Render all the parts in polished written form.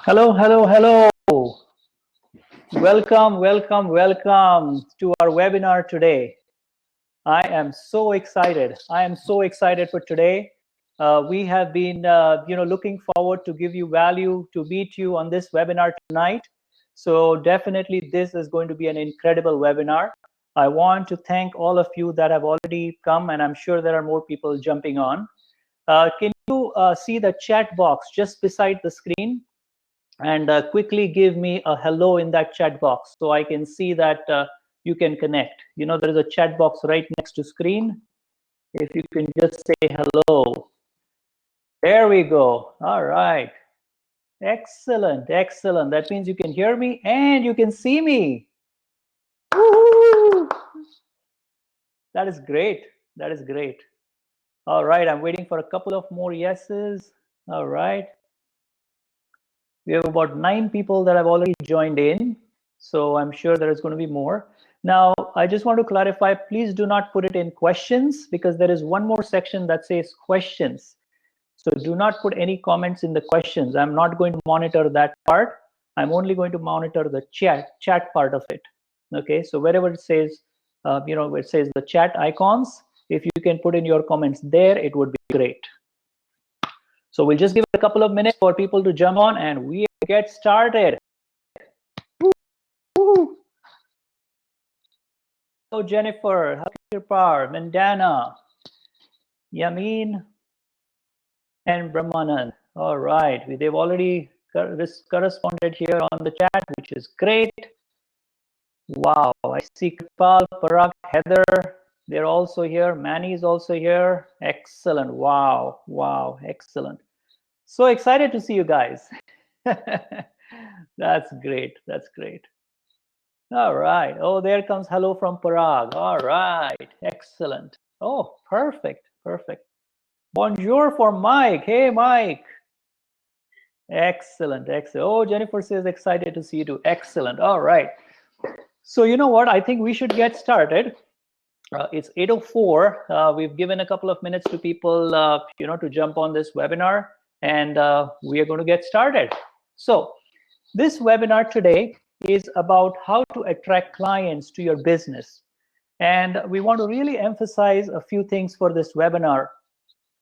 Hello, hello, hello. Welcome, welcome, welcome to our webinar today. I am so excited. I am so excited for today. We have been, looking forward to give you value, to meet you on this webinar tonight. So definitely this is going to be an incredible webinar. I want to thank all of you that have already come, and I'm sure there are more people jumping on. Can you see the chat box just beside the screen? And quickly give me a hello in that chat box so I can see that you can connect. You know, there is a chat box right next to screen. If you can just say hello. There we go. All right. Excellent, excellent. That means you can hear me and you can see me. Woo-hoo! That is great. That is great. All right, I'm waiting for a couple of more yeses. All right. We have about 9 people that have already joined in. So I'm sure there is going to be more. Now, I just want to clarify, please do not put it in questions because there is one more section that says questions. So do not put any comments in the questions. I'm not going to monitor that part. I'm only going to monitor the chat part of it. Okay, so wherever it says, where it says the chat icons, if you can put in your comments there, it would be great. So we'll just give it a couple of minutes for people to jump on and we get started. Woo. Hello, Jennifer, Hakirpar, Mandana, Yamin, and Brahmanand. All right, they've already corresponded here on the chat, which is great. Wow, I see Kripal, Parag, Heather, they're also here. Manny is also here. Excellent. Wow, wow, excellent. So excited to see you guys. That's great. That's great. All right. Oh, there comes hello from Parag. All right. Excellent. Oh, perfect. Perfect. Bonjour for Mike. Hey, Mike. Excellent. Excellent. Oh, Jennifer says excited to see you too. Excellent. All right. So you know what? I think we should get started. It's 8:04. We've given a couple of minutes to people, to jump on this webinar, and we are going to get started. So this webinar today is about how to attract clients to your business. And we want to really emphasize a few things for this webinar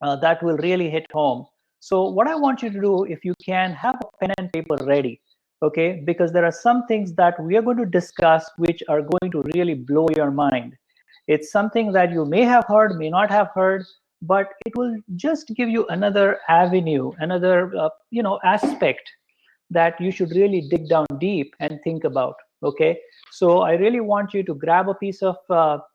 that will really hit home. So what I want you to do, if you can, have a pen and paper ready, okay? Because there are some things that we are going to discuss which are going to really blow your mind. It's something that you may have heard, may not have heard, but it will just give you another avenue, another aspect that you should really dig down deep and think about. Okay, so I really want you to grab a piece of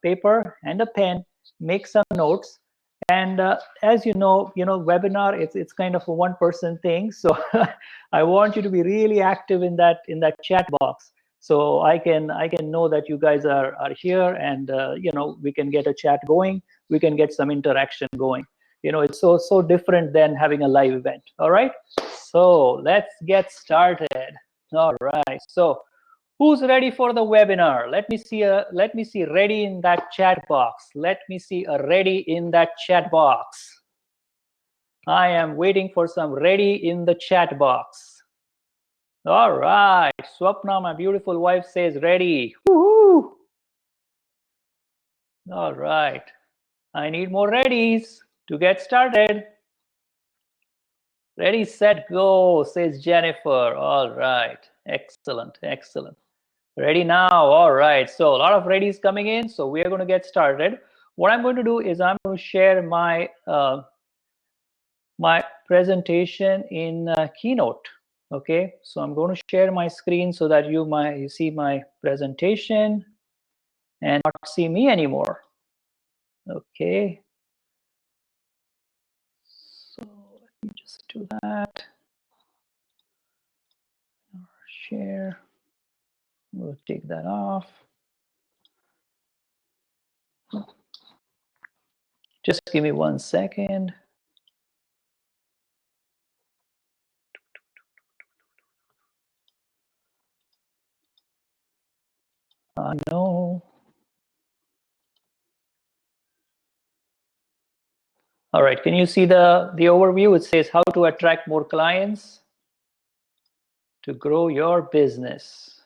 paper and a pen, make some notes, and as you know, webinar, it's kind of a one-person thing. So I want you to be really active in that chat box, so I can know that you guys are here, and we can get a chat going, we can get some interaction going. It's so different than having a live event. All right, so let's get started. All right, so who's ready for the webinar? Let me see ready in that chat box. Let me see a ready in that chat box. I am waiting for some ready in the chat box. All right, Swapna, my beautiful wife, says ready. Woohoo! All right, I need more readies to get started. Ready, set, go, says Jennifer. All right, excellent, excellent. Ready now. All right, so a lot of readies coming in, so we are going to get started. What I'm going to do is I'm going to share my my presentation in Keynote. Okay, so I'm going to share my screen so that you see my presentation and not see me anymore. Okay, so let me just do that. Share. We'll take that off. Just give me 1 second. No. All right, can you see the overview? It says how to attract more clients. to grow your business.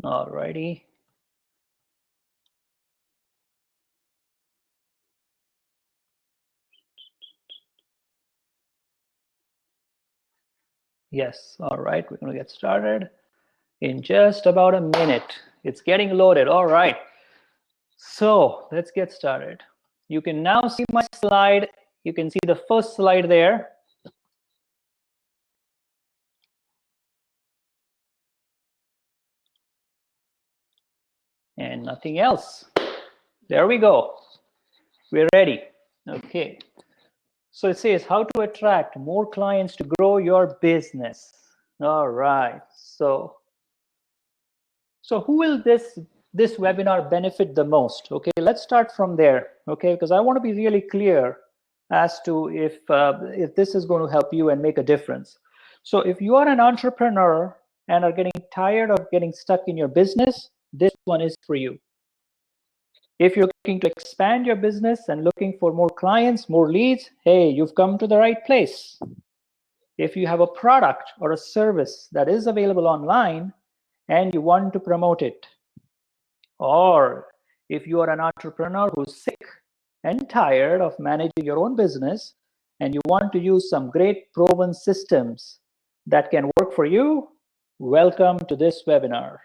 Alrighty. Yes, all right, we're going to get started in just about a minute. It's getting loaded. All right. So let's get started. You can now see my slide. You can see the first slide there. And nothing else. There we go. We're ready. Okay. So it says how to attract more clients to grow your business. All right. So who will this webinar benefit the most? Okay, let's start from there. Okay, because I want to be really clear as to if this is going to help you and make a difference. So if you are an entrepreneur and are getting tired of getting stuck in your business, this one is for you. If you're looking to expand your business and looking for more clients, more leads, hey, you've come to the right place. If you have a product or a service that is available online and you want to promote it, or if you are an entrepreneur who's sick and tired of managing your own business and you want to use some great proven systems that can work for you, welcome to this webinar.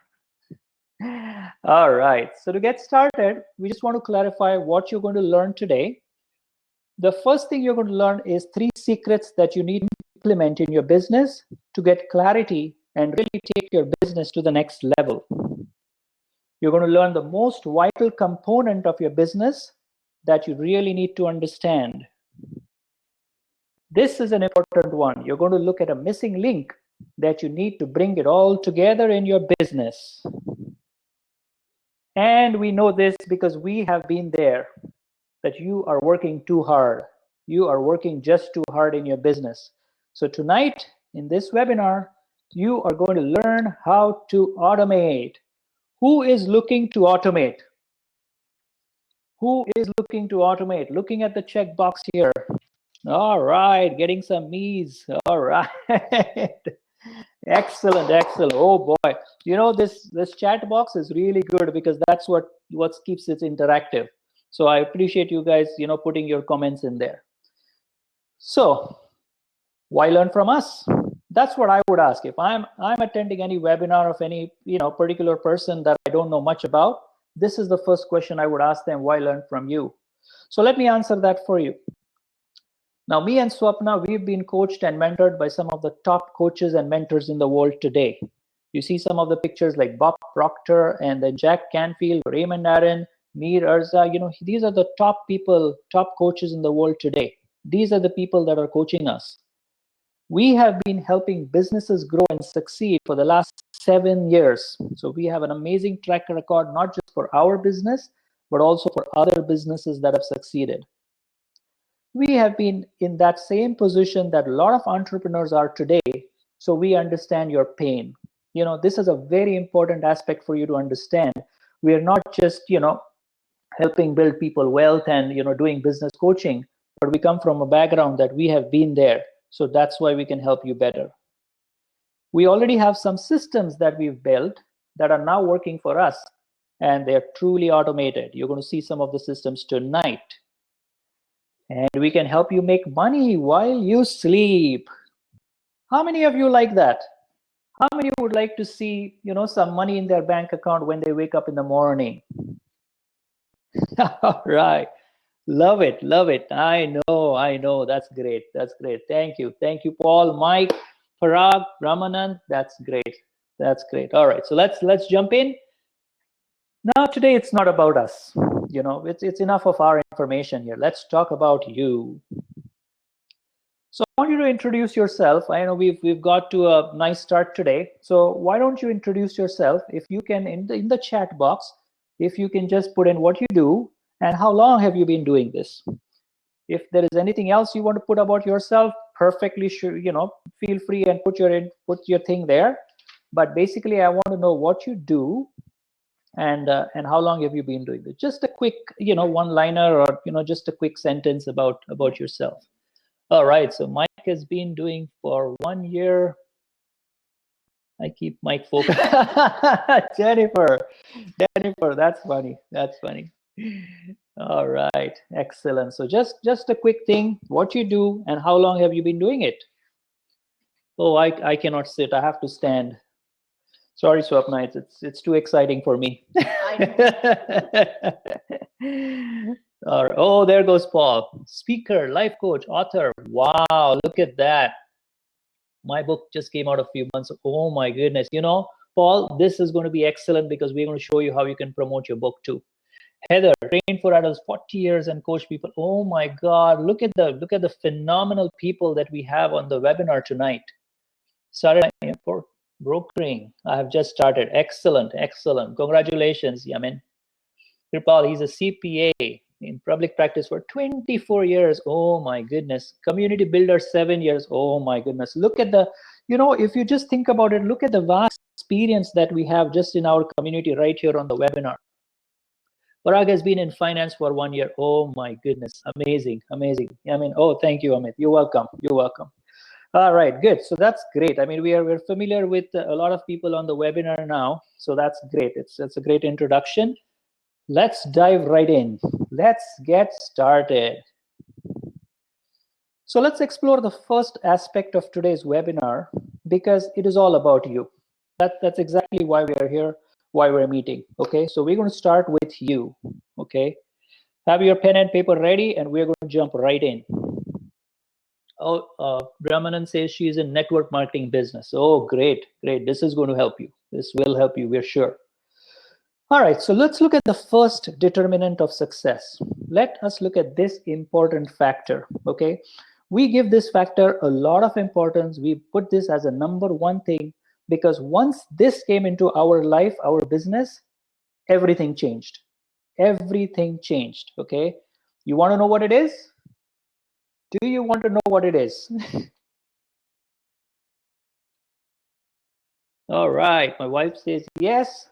All right, so to get started, we just want to clarify what you're going to learn today. The first thing you're going to learn is 3 secrets that you need to implement in your business to get clarity and really take your business to the next level. You're going to learn the most vital component of your business that you really need to understand. This is an important one. You're going to look at a missing link that you need to bring it all together in your business. And we know this because we have been there, that you are working too hard. You are working just too hard in your business. So tonight, in this webinar, you are going to learn how to automate. Who is looking to automate? Who is looking to automate? Looking at the checkbox here. All right, getting some me's. All right. Excellent, excellent. Oh boy. You know, this chat box is really good because that's what keeps it interactive. So I appreciate you guys, putting your comments in there. So why learn from us? That's what I would ask. If I'm attending any webinar of any, particular person that I don't know much about, this is the first question I would ask them, why learn from you? So let me answer that for you. Now, me and Swapna, we've been coached and mentored by some of the top coaches and mentors in the world today. You see some of the pictures like Bob Proctor and then Jack Canfield, Raymond Aaron, Mir Urza. These are the top people, top coaches in the world today. These are the people that are coaching us. We have been helping businesses grow and succeed for the last 7 years. So we have an amazing track record, not just for our business, but also for other businesses that have succeeded. We have been in that same position that a lot of entrepreneurs are today. So we understand your pain. This is a very important aspect for you to understand. We are not just, helping build people wealth and, doing business coaching, but we come from a background that we have been there. So that's why we can help you better. We already have some systems that we've built that are now working for us, and they're truly automated. You're going to see some of the systems tonight. And we can help you make money while you sleep. How many of you like that? How many would like to see, some money in their bank account when they wake up in the morning? All right. Love it. Love it. I know. That's great. That's great. Thank you. Thank you, Paul, Mike, Parag, Ramanand. That's great. That's great. All right. So let's jump in. Now, today it's not about us. It's enough of our information here. Let's talk about you. So I want you to introduce yourself. I know we've got to a nice start today. So why don't you introduce yourself? If you can, in the chat box, if you can just put in what you do and how long have you been doing this. If there is anything else you want to put about yourself, perfectly sure, feel free and put your thing there. But basically, I want to know what you do and how long have you been doing this? Just a quick, one liner, or just a quick sentence about yourself. All right, so Mike has been doing for 1 year. I keep Mike focused. Jennifer, that's funny. That's funny. All right, excellent. So just a quick thing, what you do and how long have you been doing it? Oh, I cannot sit. I have to stand. Sorry, Swapna, it's too exciting for me. Oh, there goes Paul. Speaker, life coach, author. Wow, look at that. My book just came out a few months. Oh my goodness. Paul, this is going to be excellent because we're going to show you how you can promote your book too. Heather, trained for adults 40 years and coach people. Oh my God, look at the phenomenal people that we have on the webinar tonight. Started for brokering. I have just started. Excellent, excellent. Congratulations, Yamin. Kripal, he's a CPA in public practice for 24 years. Oh my goodness. Community builder, 7 years. Oh my goodness. Look at if you just think about it, look at the vast experience that we have just in our community right here on the webinar. Parag has been in finance for 1 year. Oh my goodness. Amazing, amazing. Oh, thank you, Amit. You're welcome. You're welcome. All right, good. So that's great. We're familiar with a lot of people on the webinar now. So that's great. It's a great introduction. Let's dive right in. Let's get started. So let's explore the first aspect of today's webinar because it is all about you. That's exactly why we are here, why we're meeting. Okay, so we're going to start with you. Okay, have your pen and paper ready, and we're going to jump right in. Oh, Brahmanan says she's in network marketing business. Oh, great, great. This is going to help you. This will help you, we're sure. All right, so let's look at the first determinant of success. Let us look at this important factor, okay? We give this factor a lot of importance. We put this as a number one thing because once this came into our life, our business, everything changed. Everything changed, okay? You want to know what it is? Do you want to know what it is? All right, my wife says yes.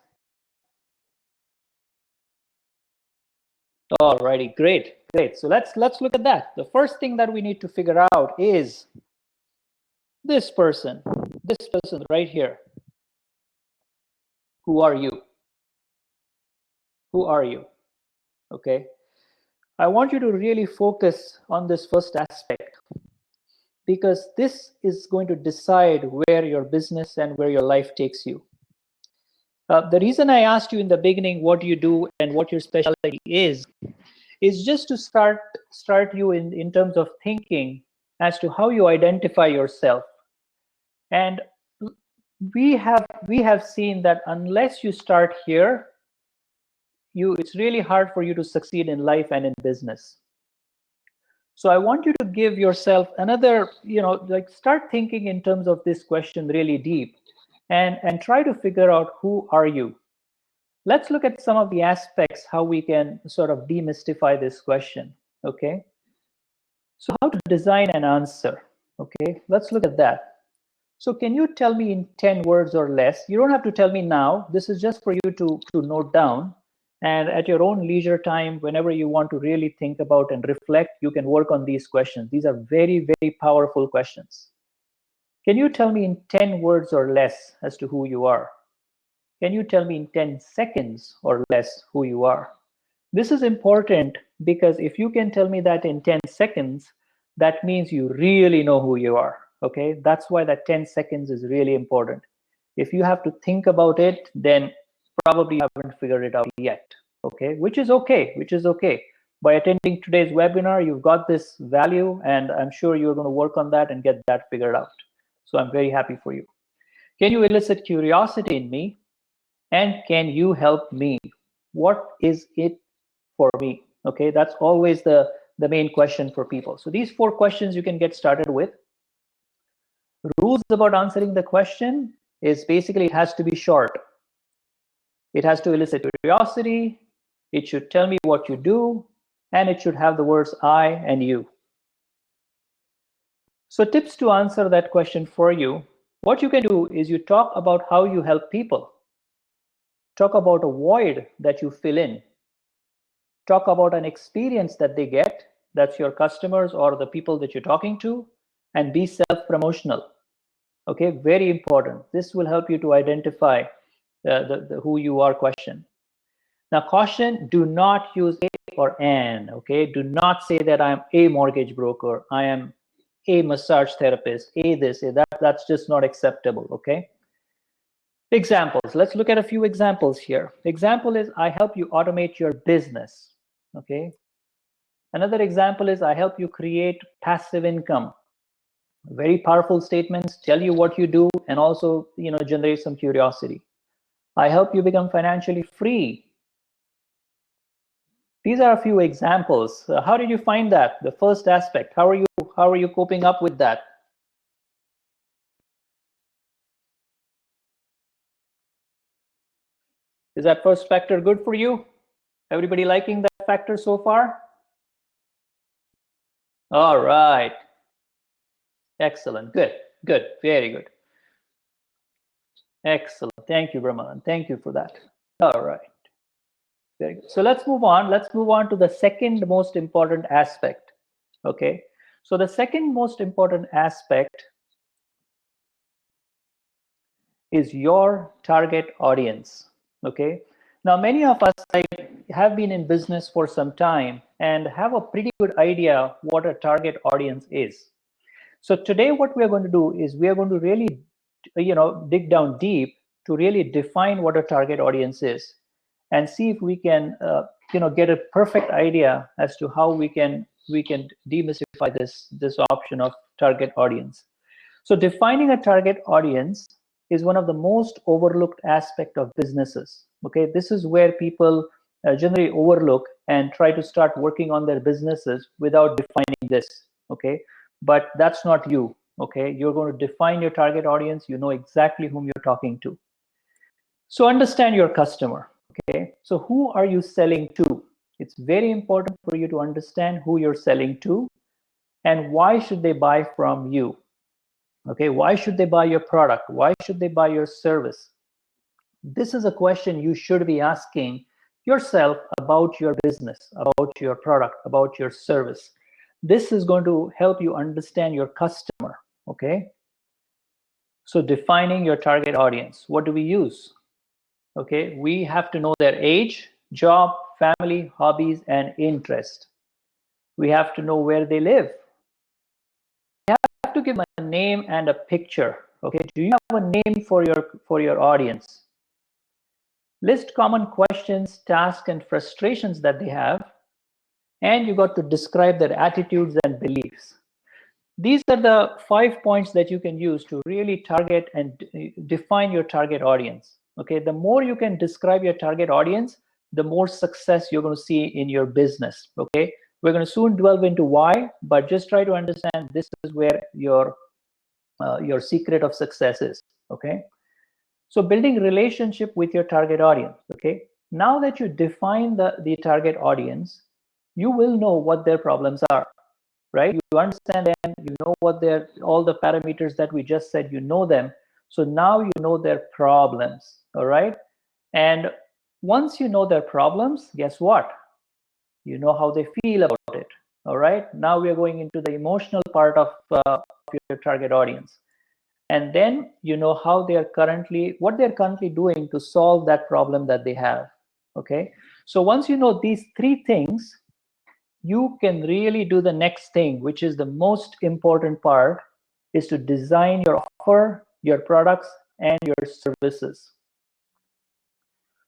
All righty, great, great. So let's look at that. The first thing that we need to figure out is this person right here. Who are you? Who are you? Okay. I want you to really focus on this first aspect because this is going to decide where your business and where your life takes you. The reason I asked you in the beginning what you do and what your specialty is just to start you in terms of thinking as to how you identify yourself. And we have seen that unless you start here, it's really hard for you to succeed in life and in business. So I want you to give yourself another, start thinking in terms of this question really deep and try to figure out who are you. Let's look at some of the aspects, how we can sort of demystify this question, okay? So how to design an answer, okay? Let's look at that. So can you tell me in 10 words or less? You don't have to tell me now. This is just for you to note down. And at your own leisure time, whenever you want to really think about and reflect, you can work on these questions. These are very, very powerful questions. Can you tell me in 10 words or less as to who you are? Can you tell me in 10 seconds or less who you are? This is important because if you can tell me that in 10 seconds, that means you really know who you are, okay? That's why that 10 seconds is really important. If you have to think about it, then probably you haven't figured it out yet, okay? Which is okay. By attending today's webinar, you've got this value, and I'm sure you're going to work on that and get that figured out. So I'm very happy for you. Can you elicit curiosity in me? And can you help me? What is it for me? Okay, that's always the main question for people. So these 4 questions you can get started with. Rules about answering the question is basically it has to be short. It has to elicit curiosity. It should tell me what you do, and it should have the words I and you. So tips to answer that question for you. What you can do is you talk about how you help people. Talk about a void that you fill in. Talk about an experience that they get, that's your customers or the people that you're talking to, and be self-promotional. Okay, very important. This will help you to identify the who you are question. Now, caution, do not use a or an, okay? Do not say that I'm a mortgage broker, I am a massage therapist, a this, a that. That's just not acceptable, okay? Examples, let's look at a few examples here. Example is, I help you automate your business, okay? Another example is, I help you create passive income. Very powerful statements, tell you what you do, and also, generate some curiosity. I help you become financially free. These are a few examples. How did you find that? The first aspect. How are you coping up with that? Is that first factor good for you? Everybody liking that factor so far? All right. Excellent. Good. Good. Very good. Excellent. Thank you, Brahman. Thank you for that. All right. Very good. So let's move on. Let's move on to the second most important aspect. Okay. So the second most important aspect is your target audience. Okay. Now, many of us have been in business for some time and have a pretty good idea what a target audience is. So today, what we are going to do is we are going to really, dig down deep to really define what a target audience is, and see if we can, get a perfect idea as to how we can demystify this option of target audience. So defining a target audience is one of the most overlooked aspect of businesses. Okay, this is where people generally overlook and try to start working on their businesses without defining this. Okay, but that's not you. Okay, you're going to define your target audience. You know exactly whom you're talking to. So understand your customer. Okay, so who are you selling to? It's very important for you to understand who you're selling to and why should they buy from you. Okay, why should they buy your product? Why should they buy your service? This is a question you should be asking yourself about your business, about your product, about your service. This is going to help you understand your customer. Okay, so defining your target audience. What do we use? Okay, we have to know their age, job, family, hobbies, and interest. We have to know where they live. We have to give them a name and a picture. Okay, do you have a name for your audience? List common questions, tasks, and frustrations that they have, and you got to describe their attitudes and beliefs. These are the 5 points that you can use to really target and define your target audience. Okay, the more you can describe your target audience, the more success you're going to see in your business. Okay, we're going to soon delve into why, but just try to understand this is where your secret of success is. Okay, so building relationship with your target audience. Okay, now that you define the target audience, you will know what their problems are. Right, you understand them, you know what they're, all the parameters that we just said, you know them. So now you know their problems. All right, and once you know their problems, guess what? You know how they feel about it. All right, now we are going into the emotional part of your target audience, and then you know how what they're currently doing to solve that problem that they have. Okay, so once you know these three things, you can really do the next thing, which is the most important part, is to design your offer, your products, and your services.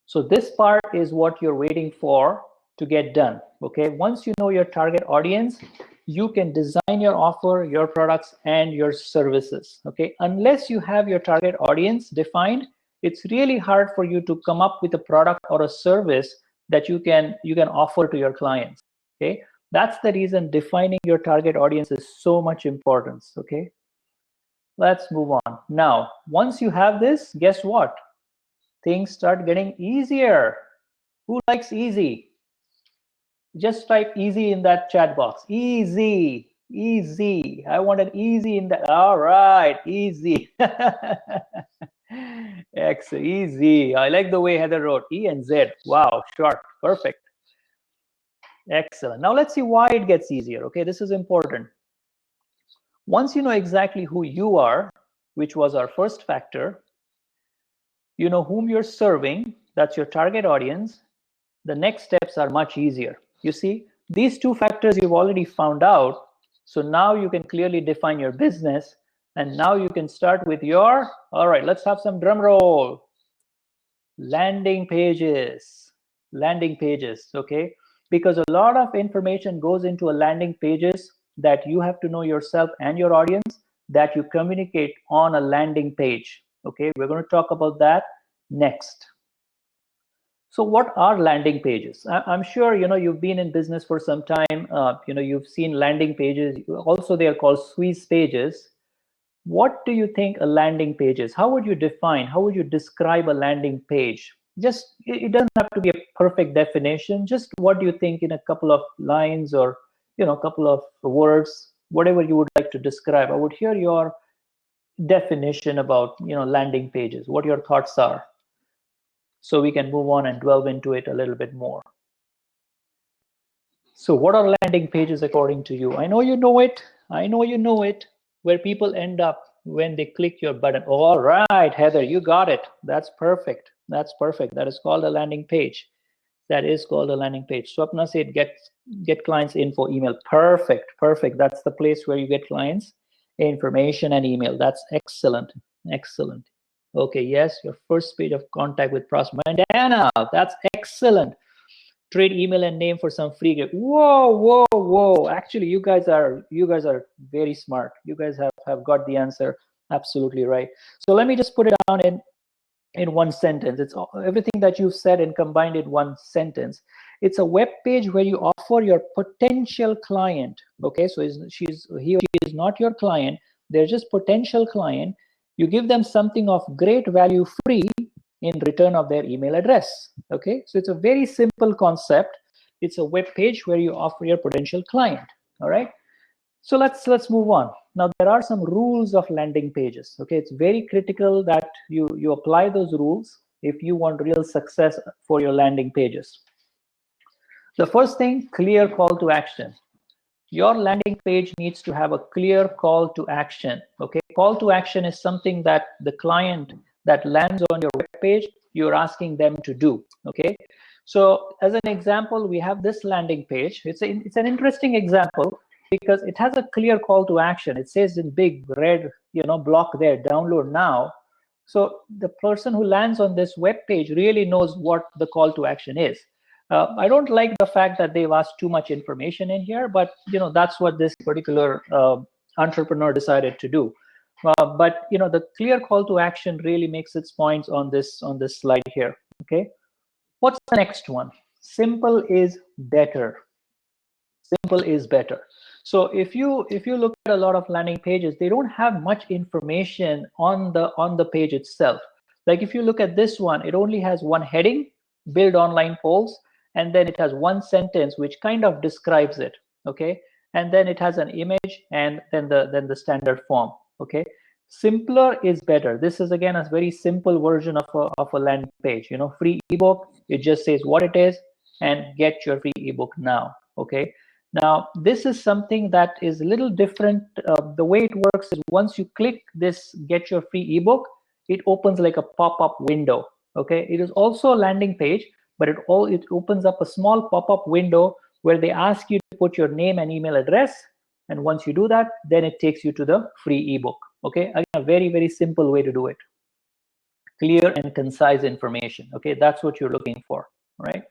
So this part is what you're waiting for to get done. Okay, once you know your target audience, you can design your offer, your products, and your services. Okay, unless you have your target audience defined, it's really hard for you to come up with a product or a service that you can offer to your clients. Okay, that's the reason defining your target audience is so much importance. Okay, let's move on. Now, once you have this, guess what? Things start getting easier. Who likes easy? Just type easy in that chat box. Easy, easy. I want an easy in that. All right, easy. X, easy. I like the way Heather wrote E and Z. Wow, short, perfect. Excellent. Now let's see why it gets easier. Okay, this is important. Once you know exactly who you are, which was our first factor, you know whom you're serving, that's your target audience, the next steps are much easier. You see, these two factors you've already found out, so now you can clearly define your business, and now you can start with your, all right, let's have some drum roll. Landing pages. Landing pages, okay? Because a lot of information goes into a landing pages that you have to know yourself and your audience that you communicate on a landing page, okay? We're going to talk about that next. So what are landing pages? I'm sure you've been in business for some time. You've seen landing pages. Also, they are called squeeze pages. What do you think a landing page is? How would you define? How would you describe a landing page? Just it doesn't have to be a perfect definition. Just what do you think in a couple of lines or a couple of words, whatever you would like to describe. I would hear your definition about landing pages. What your thoughts are, so we can move on and delve into it a little bit more. So what are landing pages according to you? I know you know it. I know you know it. Where people end up when they click your button. All right, Heather, you got it. That's perfect. That's perfect. That is called a landing page. That is called a landing page. Swapna said get clients info email. Perfect. Perfect. That's the place where you get clients information and email. That's excellent. Excellent. Okay, yes, your first page of contact with prospect. Diana, that's excellent. Trade email and name for some free gift. Whoa, whoa, whoa. Actually, you guys are very smart. You guys have got the answer absolutely right. So let me just put it down in one sentence. It's everything that you've said and combined in one sentence. It's a web page where you offer your potential client. Okay, so he or she is not your client. They're just potential client. You give them something of great value free in return of their email address. Okay, so it's a very simple concept. It's a web page where you offer your potential client. All right, so let's move on. Now there are some rules of landing pages. Okay, it's very critical that you apply those rules if you want real success for your landing pages. The first thing, clear call to action. Your landing page needs to have a clear call to action. Okay, call to action is something that the client that lands on your web page, you're asking them to do. Okay, so as an example, we have this landing page. It's an interesting example because it has a clear call to action. It says in big red block there, download now. So the person who lands on this web page really knows what the call to action is. I don't like the fact that they've asked too much information in here, but that's what this particular entrepreneur decided to do. But the clear call to action really makes its points on this slide here. Okay, what's the next one? Simple is better. Simple is better. So if you look at a lot of landing pages, they don't have much information on the page itself. Like if you look at this one, it only has one heading, build online polls, and then it has one sentence which kind of describes it. Okay, and then it has an image and then the standard form. Okay, simpler is better. This is again a very simple version of a landing page. Free ebook. It just says what it is and get your free ebook now. Okay. Now, this is something that is a little different. The way it works is once you click this get your free ebook, it opens like a pop-up window. Okay, it is also a landing page, but it opens up a small pop-up window where they ask you to put your name and email address. And once you do that, then it takes you to the free ebook. Okay, again, a very, very simple way to do it. Clear and concise information. Okay, that's what you're looking for. All right.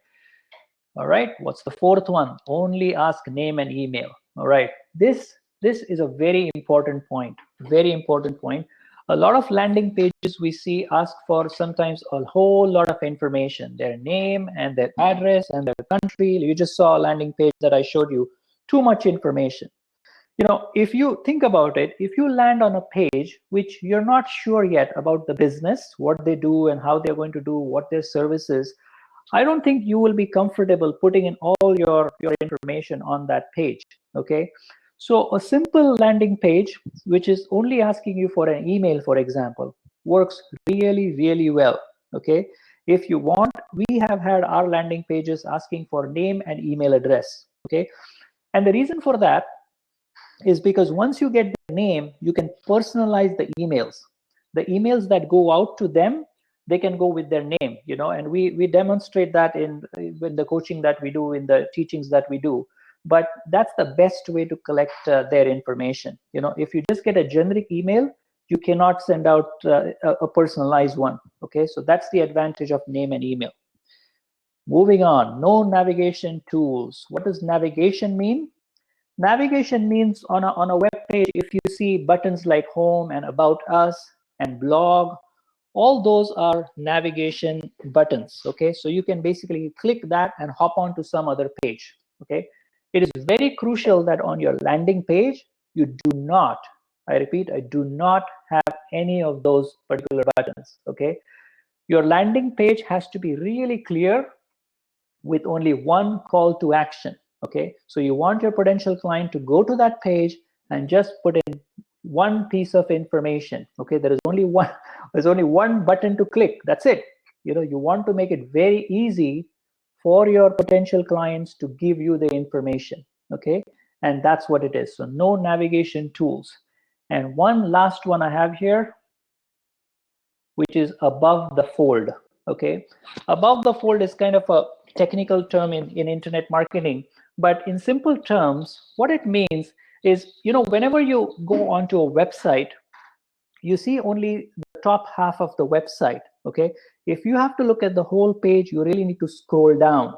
All right, what's the fourth one? Only ask name and email. All right, this is a very important point. Very important point. A lot of landing pages we see ask for sometimes a whole lot of information, their name and their address and their country. You just saw a landing page that I showed you. Too much information. If you think about it, if you land on a page which you're not sure yet about the business, what they do and how they're going to do, what their service is, I don't think you will be comfortable putting in all your information on that page. Okay, so a simple landing page which is only asking you for an email, for example, works really, really well. Okay, if you want, we have had our landing pages asking for name and email address. Okay, and the reason for that is because once you get the name, you can personalize the emails. The emails that go out to them, they can go with their name, you know, and we demonstrate that in the coaching that we do, in the teachings that we do. But that's the best way to collect their information. You know, if you just get a generic email, you cannot send out a personalized one. Okay, so that's the advantage of name and email. Moving on, no navigation tools. What does navigation mean? Navigation means on a web page, if you see buttons like home and about us and blog, all those are navigation buttons. Okay, so you can basically click that and hop on to some other page. Okay, it is very crucial that on your landing page, you do not, I repeat, I do not have any of those particular buttons. Okay, your landing page has to be really clear with only one call to action. Okay, so you want your potential client to go to that page and just put in one piece of information. Okay, there's only one button to click. That's it. You know, you want to make it very easy for your potential clients to give you the information. Okay, and that's what it is. So no navigation tools. And one last one I have here, which is above the fold. Okay, above the fold is kind of a technical term in internet marketing, but in simple terms, what it means is, you know, whenever you go onto a website, you see only the top half of the website. Okay, if you have to look at the whole page, you really need to scroll down.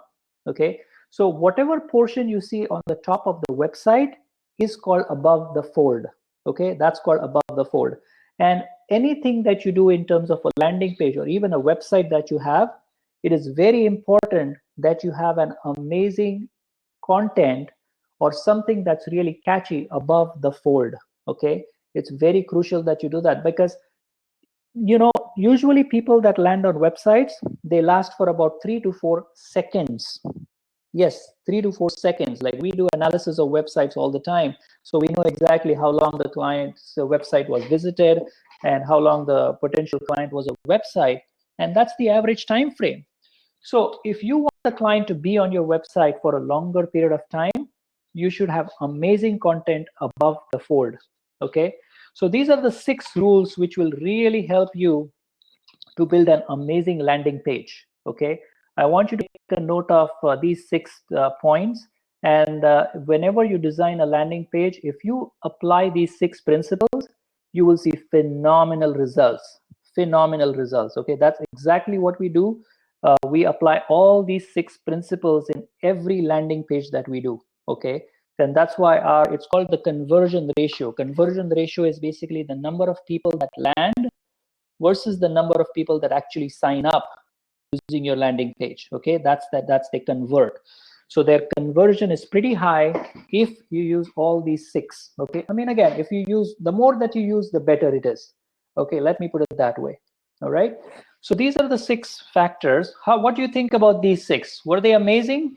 Okay, so whatever portion you see on the top of the website is called above the fold. Okay, that's called above the fold. And anything that you do in terms of a landing page or even a website that you have, it is very important that you have an amazing content or something that's really catchy above the fold. Okay, it's very crucial that you do that, because, you know, usually people that land on websites, they last for about 3 to 4 seconds. Yes, 3 to 4 seconds. Like, we do analysis of websites all the time, so we know exactly how long the client's website was visited and how long the potential client was a website, and that's the average time frame. So if you want the client to be on your website for a longer period of time, you should have amazing content above the fold. Okay, so these are the 6 rules which will really help you to build an amazing landing page. Okay, I want you to take a note of these 6 points, and whenever you design a landing page, if you apply these 6 principles, you will see phenomenal results. Phenomenal results. Okay, that's exactly what we do. We apply all these 6 principles in every landing page that we do. Okay, and that's why it's called the conversion ratio. Conversion ratio is basically the number of people that land versus the number of people that actually sign up using your landing page. Okay, that's they convert. So their conversion is pretty high if you use all these 6. Okay, I mean, again, if you use, the more that you use, the better it is. Okay, let me put it that way. All right, so these are the 6 factors. What do you think about these 6? Were they amazing?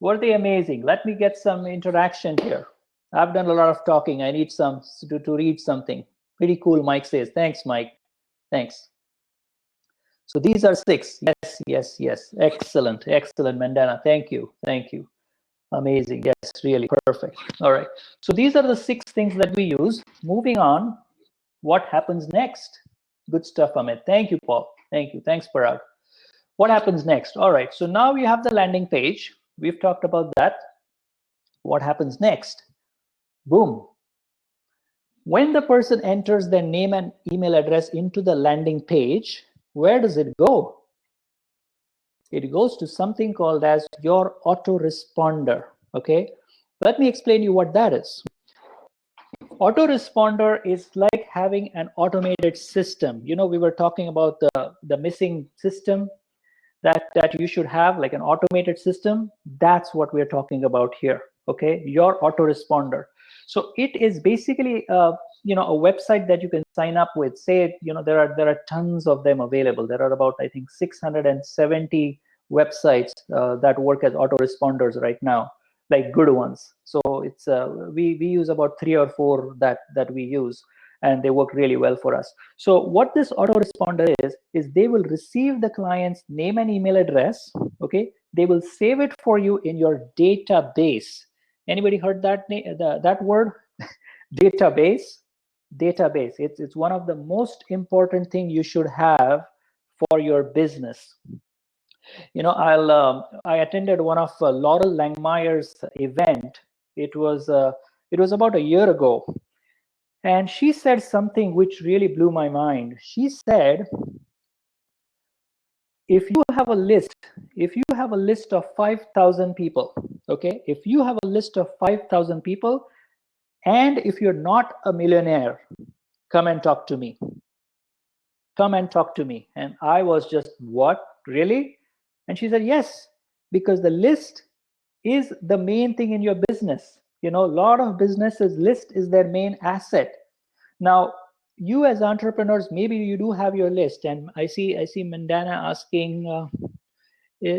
Were they amazing? Let me get some interaction here. I've done a lot of talking. I need some to read something. Pretty cool, Mike says. Thanks, Mike. Thanks. So these are 6. Yes. Excellent, Mandana. Thank you. Amazing. Yes, really perfect. All right. So these are the 6 things that we use. Moving on, what happens next? Good stuff, Amit. Thank you, Paul. Thank you. Thanks, Parag. What happens next? All right. So now we have the landing page. We've talked about that. What happens next? Boom. When the person enters their name and email address into the landing page, where does it go? It goes to something called as your autoresponder. Okay, let me explain you what that is. Autoresponder is like having an automated system. You know, we were talking about the missing system that you should have, like an automated system. That's what we're talking about here. Okay, your autoresponder. So it is basically you know, a website that you can sign up with. Say, you know, there are tons of them available. There are about, I think, 670 websites that work as autoresponders right now, like good ones. So it's we use about 3 or 4 that we use. and they work really well for us. So what this autoresponder is they will receive the client's name and email address. Okay, they will save it for you in your database. Anybody heard that that word? Database. Database. It's one of the most important thing you should have for your business. You know, I attended one of Laurel Langmeyer's event. It was about a year ago, and she said something which really blew my mind. She said, if you have a list of 5,000 people, okay, if you have a list of 5,000 people, and if you're not a millionaire, come and talk to me. Come and talk to me. And I was just, what, really? And she said, yes, because the list is the main thing in your business. You know, a lot of businesses, list is their main asset. Now, you as entrepreneurs, maybe you do have your list. And I see Mandana asking,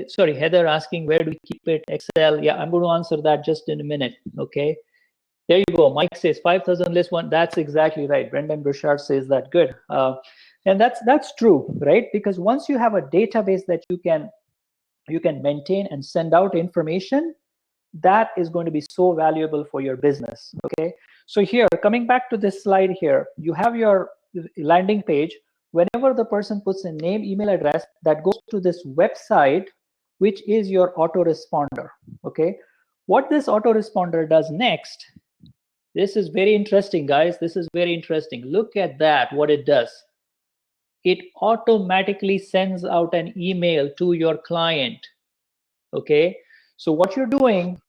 sorry, Heather asking, where do we keep it? Excel. Yeah, I'm going to answer that just in a minute. Okay. There you go. Mike says 5,000 list one. That's exactly right. Brendan Burchard says that. Good. And that's true, right? Because once you have a database that you can maintain and send out information, that is going to be so valuable for your business. Okay. So here, coming back to this slide here, you have your landing page. Whenever the person puts a name, email address, that goes to this website, which is your autoresponder. Okay. What this autoresponder does next, this is very interesting, guys. This is very interesting. Look at that, what it does. It automatically sends out an email to your client. Okay. So what you're doing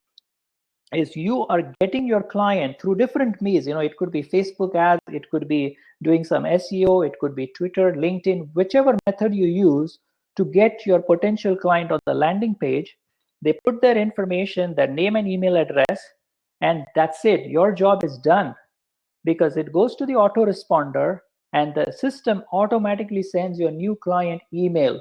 is you are getting your client through different means. You know, it could be Facebook ads, it could be doing some SEO, it could be Twitter, LinkedIn, whichever method you use to get your potential client on the landing page. They put their information, their name and email address, and that's it. Your job is done, because it goes to the autoresponder and the system automatically sends your new client email.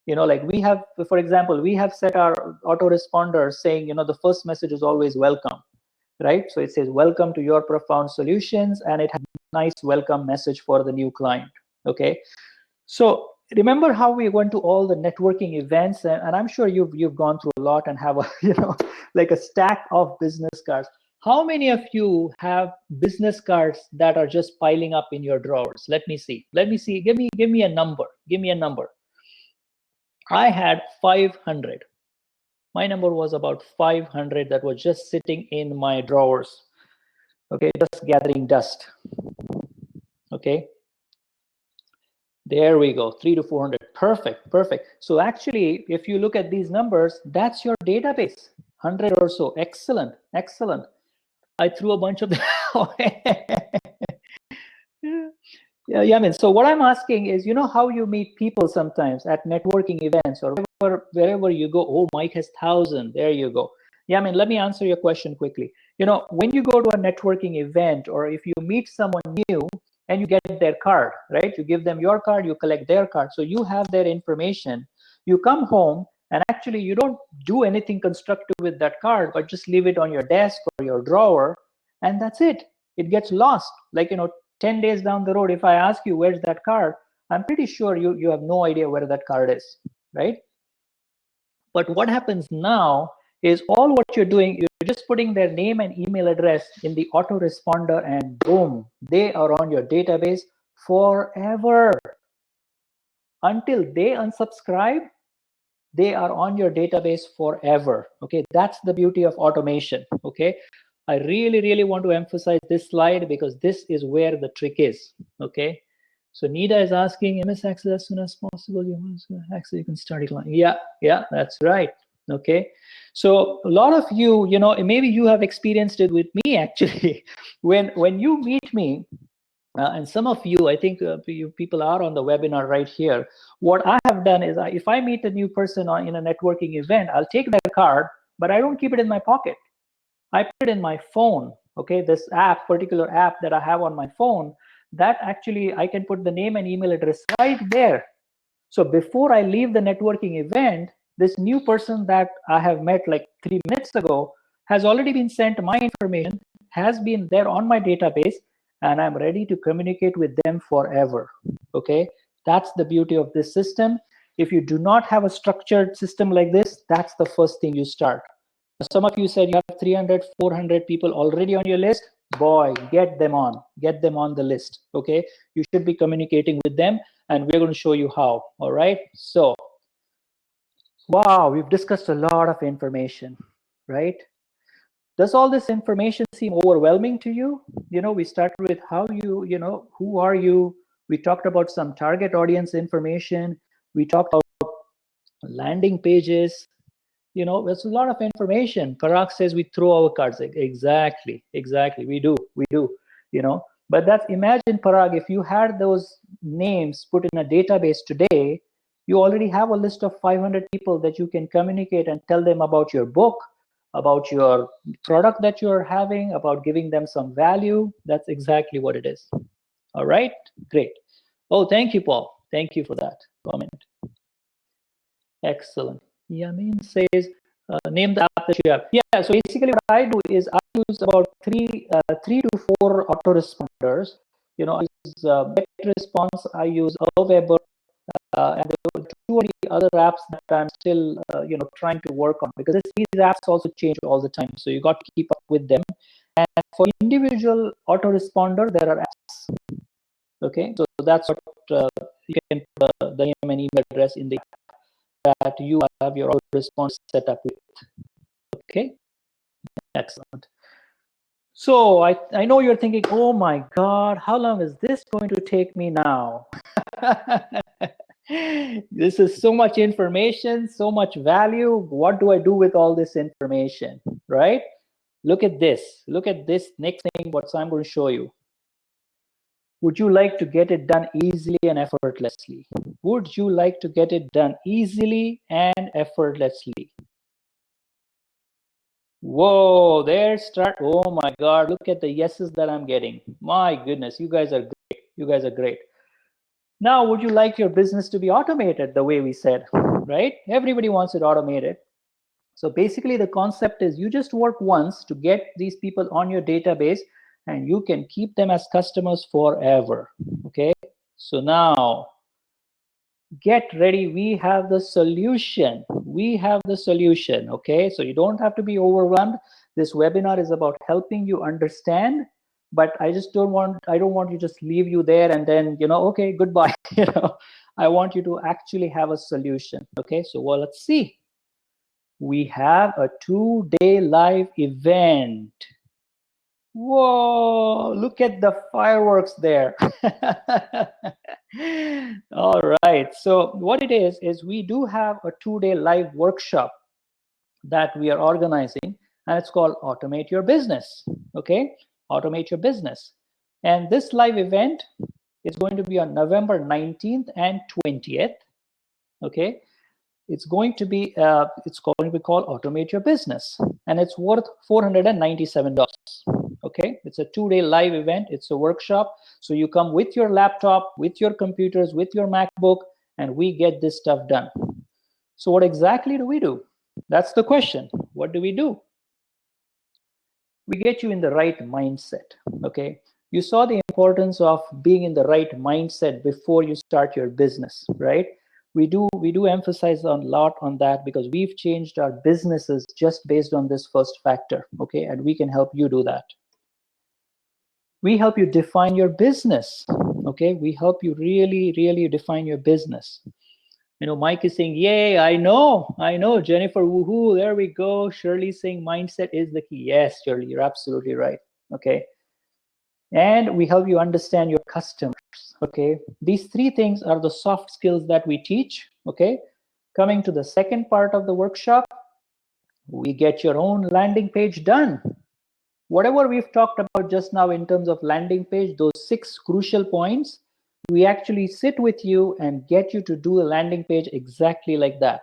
You know, like we have, for example, we have set our autoresponder saying, you know, the first message is always welcome, right? So it says, welcome to Your Profound Solutions, and it has a nice welcome message for the new client. Okay. So remember how we went to all the networking events, and I'm sure you've gone through a lot and have a, you know, like a stack of business cards. How many of you have business cards that are just piling up in your drawers? Let me see. Give me a number. Give me a number. I had 500. My number was about 500 that was just sitting in my drawers. Okay, just gathering dust. Okay. There we go, 300 to 400. Perfect, perfect. So actually, if you look at these numbers, that's your database, 100 or so. Excellent, excellent. I threw a bunch of them away. Yeah, I mean, so what I'm asking is, you know how you meet people sometimes at networking events or wherever you go, oh, Mike has 1,000, there you go. Yeah, I mean, let me answer your question quickly. You know, when you go to a networking event or if you meet someone new and you get their card, right? You give them your card, you collect their card. So you have their information. You come home and actually you don't do anything constructive with that card, but just leave it on your desk or your drawer, and that's it. It gets lost. Like, you know, 10 days down the road, if I ask you, where's that card? I'm pretty sure you have no idea where that card is, right? But what happens now is all what you're doing, you're just putting their name and email address in the autoresponder, and boom, they are on your database forever. Until they unsubscribe, they are on your database forever. Okay, that's the beauty of automation. Okay, I really, really want to emphasize this slide because this is where the trick is. Okay, so Nida is asking, MS Access as soon as possible. You can start it. Yeah, that's right. Okay, so a lot of you, you know, maybe you have experienced it with me actually. when you meet me, and some of you, I think you people are on the webinar right here. What I have done is, if I meet a new person in a networking event, I'll take their card, but I don't keep it in my pocket. I put it in my phone. Okay, this particular app that I have on my phone, that actually I can put the name and email address right there. So before I leave the networking event, this new person that I have met like 3 minutes ago has already been sent my information, has been there on my database, and I'm ready to communicate with them forever. Okay, that's the beauty of this system. If you do not have a structured system like this, that's the first thing you start. Some of you said you have 300, 400 people already on your list. Boy, get them on the list. Okay, you should be communicating with them, and we're going to show you how. All right, so wow, we've discussed a lot of information, right? Does all this information seem overwhelming to you? We started with how who are you? We talked about some target audience information. We talked about landing pages. There's a lot of information. Parag says we throw our cards. Exactly. We do. But imagine, Parag, if you had those names put in a database today, you already have a list of 500 people that you can communicate and tell them about your book, about your product that you're having, about giving them some value. That's exactly what it is. All right, great. Oh, thank you, Paul. Thank you for that comment. Excellent. Yamin says, name the app that you have. Yeah, so basically what I do is I use about three to four autoresponders. I use GetResponse, I use Aweber, and there were 2 or 3 other apps that I'm still trying to work on, because these apps also change all the time, so you got to keep up with them. And for individual autoresponder, there are apps. Okay, so that's what you can put the name and email address in the app that you have your autoresponder set up with. Okay, excellent. So I know you're thinking, oh my God, how long is this going to take me now? This is so much information, so much value. What do I do with all this information, right? Look at this. Look at this next thing, what I'm going to show you. Would you like to get it done easily and effortlessly? Would you like to get it done easily and effortlessly? Whoa, oh my God, look at the yeses that I'm getting. My goodness, you guys are great. You guys are great. Now, would you like your business to be automated the way we said, right? Everybody wants it automated. So basically the concept is you just work once to get these people on your database, and you can keep them as customers forever. Okay, so now get ready. We have the solution. Okay, so you don't have to be overwhelmed. This webinar is about helping you understand, but I don't want you just leave you there and then okay, goodbye. I want you to actually have a solution. Okay, so well, let's see. We have a 2-day live event. Whoa, look at the fireworks there. All right, so what it is we do have a 2-day live workshop that we are organizing, and it's called Automate Your Business. Okay, Automate Your Business. And this live event is going to be on November 19th and 20th. Okay, it's going to be called Automate Your Business, and it's worth $497. Okay, it's a 2-day live event. It's a workshop. So you come with your laptop, with your computers, with your MacBook, and we get this stuff done. So what exactly do we do? That's the question. What do? We get you in the right mindset. Okay, you saw the importance of being in the right mindset before you start your business, right? We do emphasize a lot on that, because we've changed our businesses just based on this first factor. Okay, and we can help you do that. We help you define your business. Okay, we help you really define your business. Mike is saying, yay, I know, Jennifer, woohoo, there we go. Shirley saying mindset is the key. Yes, Shirley, you're absolutely right. Okay, and we help you understand your customers. Okay, these 3 things are the soft skills that we teach. Okay, coming to the second part of the workshop, we get your own landing page done. Whatever we've talked about just now in terms of landing page, those 6 crucial points, we actually sit with you and get you to do a landing page exactly like that.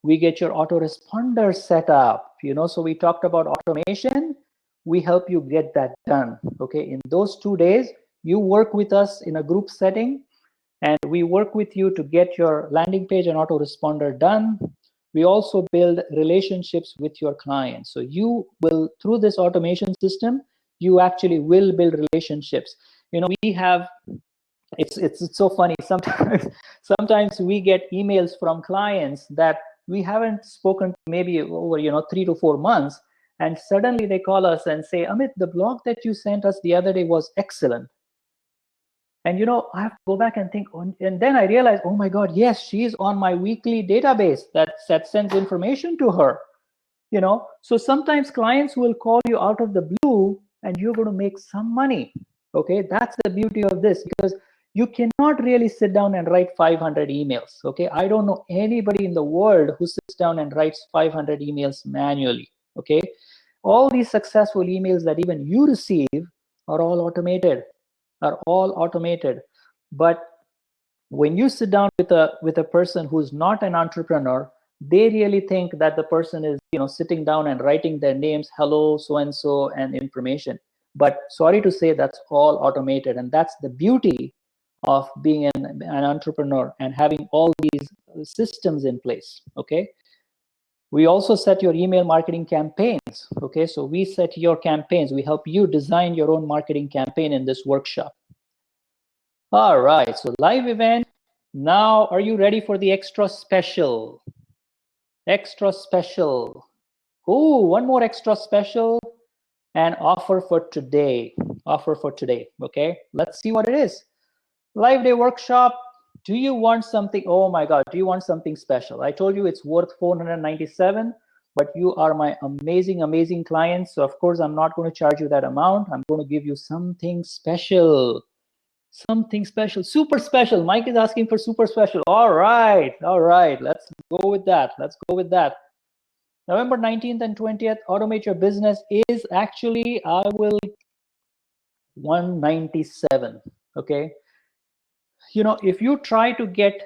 We get your autoresponder set up, so we talked about automation. We help you get that done. Okay, in those 2 days, you work with us in a group setting, and we work with you to get your landing page and autoresponder done. We also build relationships with your clients. So you will, through this automation system, you actually will build relationships. We have, it's so funny. Sometimes we get emails from clients that we haven't spoken to maybe over 3 to 4 months, and suddenly they call us and say, Amit, the blog that you sent us the other day was excellent. And I have to go back and think, and then I realize, oh my God, yes, she's on my weekly database that sends information to her. So sometimes clients will call you out of the blue and you're going to make some money. Okay, that's the beauty of this, because you cannot really sit down and write 500 emails. Okay, I don't know anybody in the world who sits down and writes 500 emails manually. Okay, all these successful emails that even you receive are all automated, but when you sit down with a person who's not an entrepreneur, they really think that the person is sitting down and writing their names, hello so and so, and information. But sorry to say, that's all automated, and that's the beauty of being an entrepreneur and having all these systems in place. Okay, we also set your email marketing campaigns. Okay, so we set your campaigns, we help you design your own marketing campaign in this workshop. All right, so live event. Now, are you ready for the extra special? Extra special. Oh, one more extra special and offer for today. Offer for today, okay? Let's see what it is. Live day workshop. Do you want something? Oh my God, do you want something special? I told you it's worth $497, but you are my amazing, amazing clients. So of course, I'm not going to charge you that amount. I'm going to give you something special. Something special, super special. Mike is asking for super special. All right, let's go with that. November 19th and 20th, Automate Your Business is actually, I will, 197. Okay, if you try to get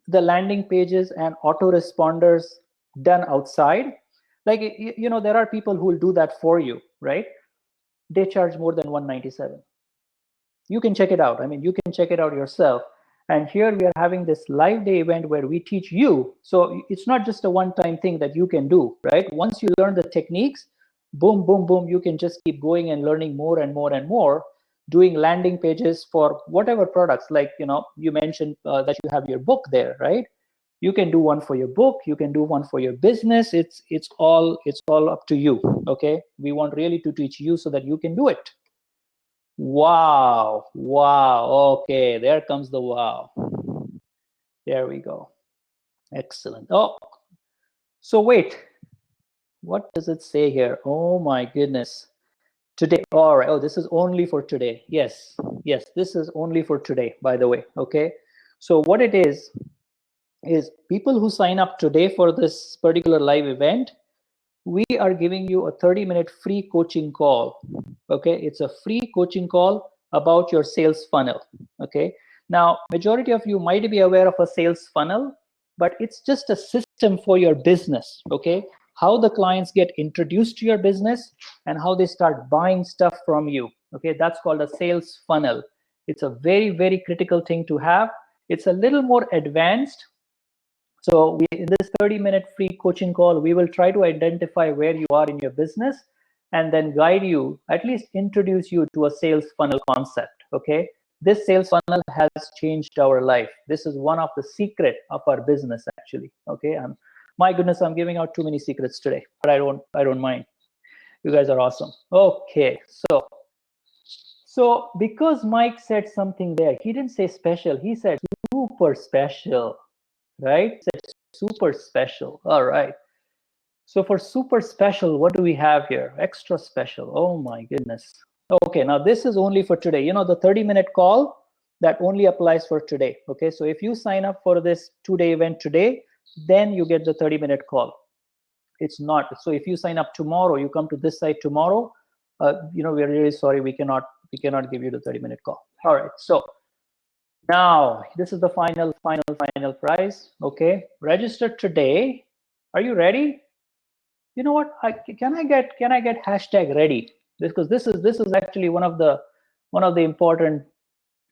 the landing pages and autoresponders done outside, like there are people who will do that for you, right? They charge more than 197. You can check it out. I mean, you can check it out yourself. And here we are having this live day event where we teach you. So it's not just a one-time thing that you can do, right? Once you learn the techniques, boom, boom, boom, you can just keep going and learning more and more and more, doing landing pages for whatever products. Like, you mentioned that you have your book there, right? You can do one for your book. You can do one for your business. It's all up to you. Okay. We want really to teach you so that you can do it. Wow. Okay, there comes the wow. There we go. Excellent. Oh, so wait, what does it say here? Oh my goodness. Today. All right. Oh, this is only for today. Yes, this is only for today, by the way. Okay, so what it is people who sign up today for this particular live event, we are giving you a 30-minute free coaching call. Okay, it's a free coaching call about your sales funnel. Okay, now majority of you might be aware of a sales funnel, but it's just a system for your business. Okay, how the clients get introduced to your business and how they start buying stuff from you. Okay, that's called a sales funnel. It's a very, very critical thing to have. It's a little more advanced. So in this 30-minute free coaching call, we will try to identify where you are in your business and then guide you, at least introduce you to a sales funnel concept. Okay, this sales funnel has changed our life. This is one of the secret of our business, actually. Okay, my goodness, I'm giving out too many secrets today, but I don't mind. You guys are awesome. Okay, so because Mike said something there, he didn't say special, he said super special. Right? Super special. All right. So for super special, what do we have here? Extra special. Oh my goodness. Okay, now this is only for today. The 30-minute call, that only applies for today. Okay, so if you sign up for this 2-day event today, then you get the 30-minute call. It's not. So if you sign up tomorrow, you come to this site tomorrow, we're really sorry, we cannot give you the 30-minute call. All right. So now, this is the final prize. Okay, register today. Are you ready? You know what? Can I get hashtag ready? Because this is actually one of the important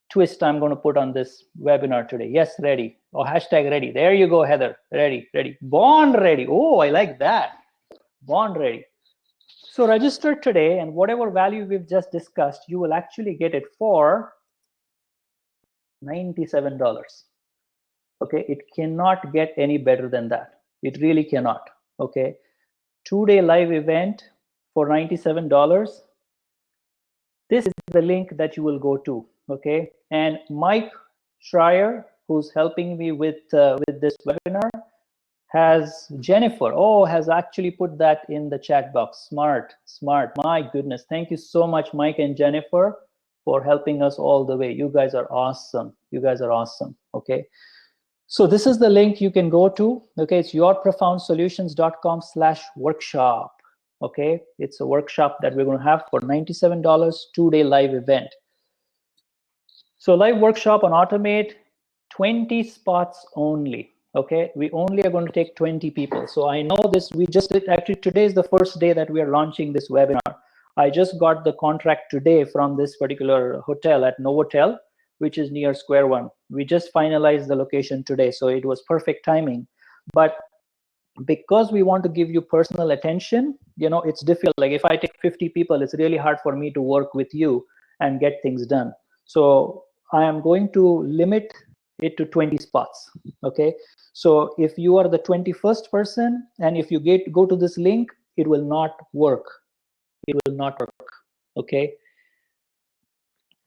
twists I'm going to put on this webinar today. Yes, ready. Or hashtag ready. There you go, Heather. Ready. Born ready. Oh, I like that. Born ready. So register today, and whatever value we've just discussed, you will actually get it for $97. Okay, it cannot get any better than that. It really cannot. Okay, 2-day live event for $97. This is the link that you will go to. Okay, and Mike Schreier, who's helping me with this webinar, has Jennifer. Oh, has actually put that in the chat box. Smart. My goodness, thank you so much, Mike and Jennifer, for helping us all the way. You guys are awesome. Okay, so this is the link you can go to. Okay, it's yourprofoundsolutions.com/workshop. Okay, it's a workshop that we're going to have for $97, 2-day live event. So live workshop on Automate, 20 spots only. Okay, we only are going to take 20 people. So I know this, we just did, actually today is the first day that we are launching this webinar. I just got the contract today from this particular hotel at Novotel, which is near Square One. We just finalized the location today, so it was perfect timing. But because we want to give you personal attention, you know, it's difficult. Like if I take 50 people, it's really hard for me to work with you and get things done. So I am going to limit it to 20 spots. Okay, so if you are the 21st person and if you go to this link, it will not work. Okay,